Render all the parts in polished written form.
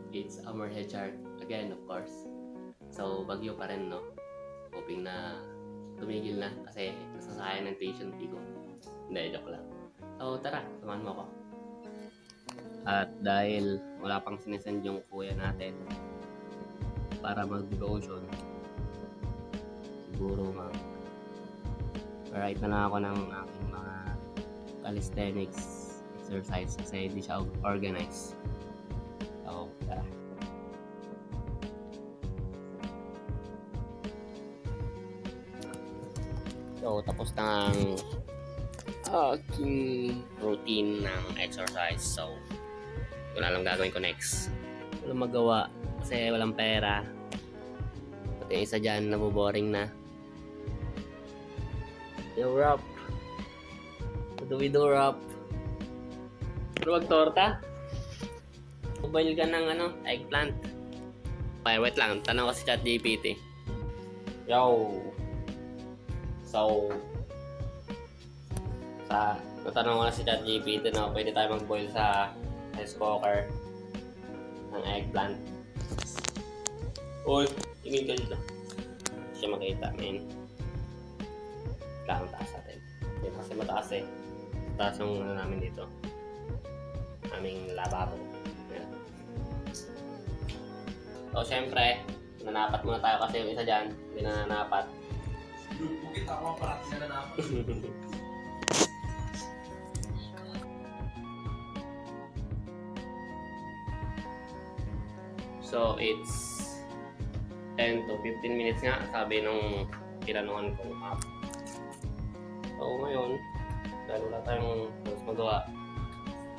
It's Amor Hedgehog again, of course. So, bagyo pa rin, no? Hoping na tumigil na kasi nasasayang ng tuition fee ko. Hindi, joke lang. So, tara, samahan mo ako. At dahil wala pang sinesend yung kuya natin para mag-devotion, siguro right na lang ako ng aking mga calisthenics exercise kasi hindi siya organized. So, tara. So, tapos na ang aking routine ng exercise. So, ito na lang gagawin ko next. Walang magawa kasi walang pera. Pati yung isa dyan, naboboring na. Yo, Rap. What do we do, Rap? Pero magtorta? Mobile ka ng eggplant. Okay, wait lang. Tanong ko si ChatGPT. Yo. So, natanong ko na si ChatGPT na pwede tayo mag-boil sa rice cooker ng eggplant. Uy, tingin ka dito. Hindi siya makita, men. Kailangan taas natin. Hindi kasi mataas eh. Mataas yung namin dito. Aming lababo. Ayan. So, syempre, nanapat muna tayo kasi yung isa dyan, hindi na nanapat. Bukit ako parati na nanapat. So, it's 10 to 15 minutes nga, sabi nung tinanungan kong app. So, ngayon, dahil wala tayong mas magawa,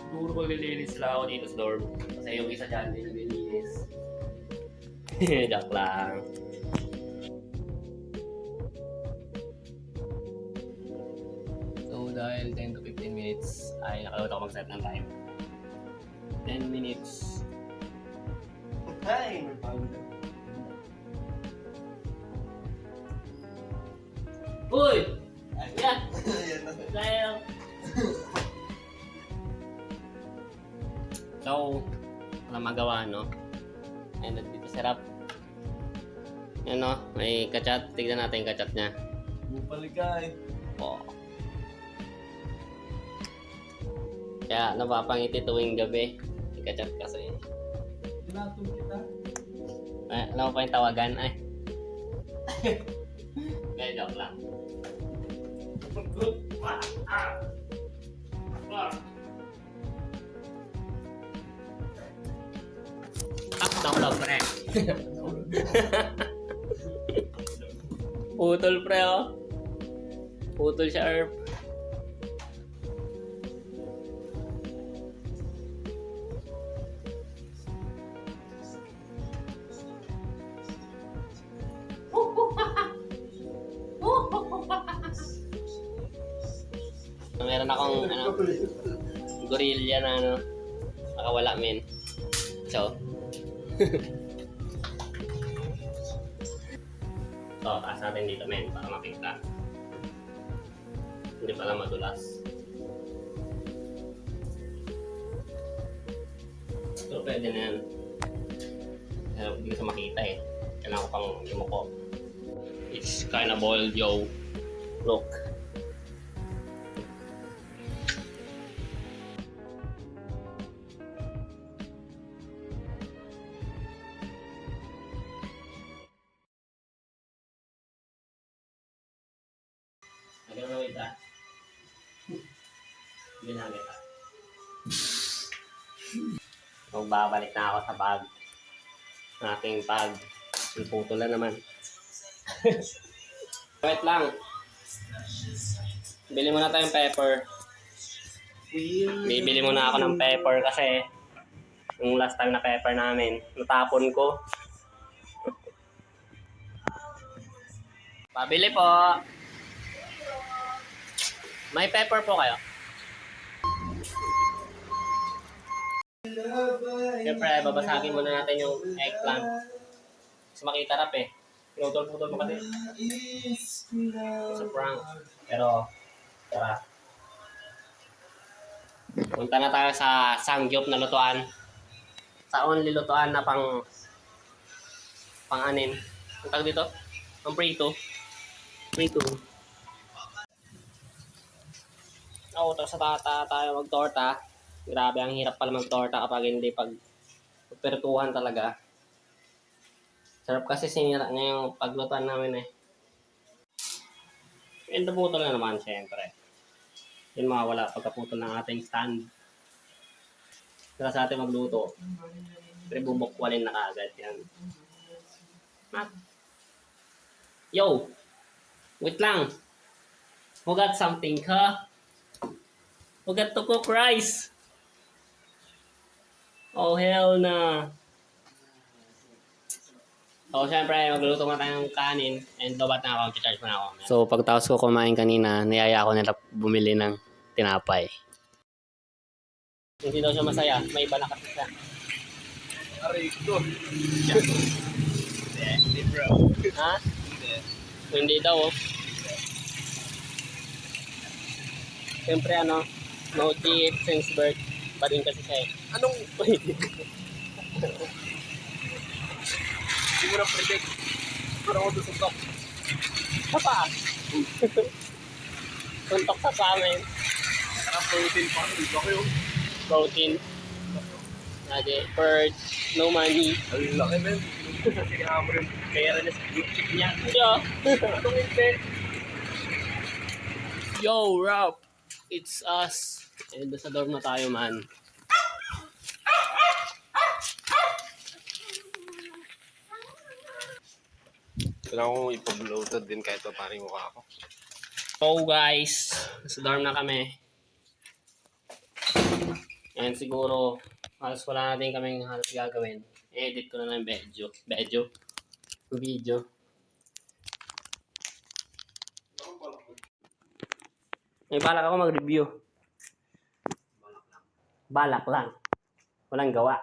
siguro maglilinis sila ako dito sa dorm. Kasi yung isa dyan, din naglilinis. Joke lang. So, dahil 10 to 15 minutes, ay nakalimutan ako mag-set ng time. 10 minutes. Ay! Uy! Ay, Yeah! ayan na. Dahil... So, wala magawa, no? And dito si Rap. Yan, no? May kachat. Tignan natin yung kachat niya. Bupaligay. Oo. Kaya napapangiti tuwing gabi. Yung kachat kasi. Tinatong kita. Alam mo pa yung tawagan? Ay. Kaya joke lang. Nakulog, pre. Putol, pre, oh. Putol siya, Erp. Meron akong, gorilla na, nakawala, men. So, so, taas natin dito, men, para makita. Hindi pala madulas. Pero pwede na yan. Pero hindi ko sa makita eh. Kailangan ko pang yumuko. It's kinda boiled, yo. Look. Lagyan mo ito. Ginagay ka. Magbabalik na ako sa bag. Aking bag. Putol na naman. Wait lang. Bili muna tayong pepper. Bibili muna ako ng pepper kasi yung last time na pepper namin, natapon ko. Pabili po. May pepper po kayo? Siyempre, babasagin muna natin yung eggplant. Kasi makita rap eh. Pinutol-putol mo kasi. It's a prank. Pero, tara. Punta na tayo sa Sangyup na lutuan. sa only lutuan na pang-anin. Ang tawag dito? Ang prito. Prito. Oo, tapos sa tayo magtorta. Grabe, ang hirap pala magtorta kapag hindi pagpertuhan talaga. Sarap kasi sinira niya yung paglutuan namin eh. And naputol na naman, syempre. Yun mawawala pagkaputol ng ating stand. Saka sa ating magluto, pero bubukwalin na kagad yan. Yo! Wait lang! Who got something, ka? Who got to cook rice? Oh, hell na! So, syempre, magluluto muna tayo ng kanin and lobat na ako, charge mo na ako. So, pagtapos ko kumain kanina, niyaya ako nila bumili ng tinapay. Hindi daw siya masaya, may iba na kasi siya. Aray ko. Hindi bro. Ha? Hindi. Hindi daw, oh. Siyempre, ano, no cheat since birth pa din kasi siya eh. Anong... Hindi mo na predict. Parang ako susuntok. Sapa! Suntok sa amin. Parang protein pa. Hindi ba kayo? Protein. Lagi, purge, no money. Ang laki men. Sige mo rin. Kaya rin sa YouTube niya. Yo! Anong hindi? Yo, Rap! It's us. And sa dorm na tayo, man. Kailangan kong ipag-loaded din kahit pa paano yung mukha ko. So guys, sa dorm na kami. And siguro, halos wala natin kaming halos gagawin. Edit ko na lang yung video. May balak ako mag-review. Balak lang. Walang gawa.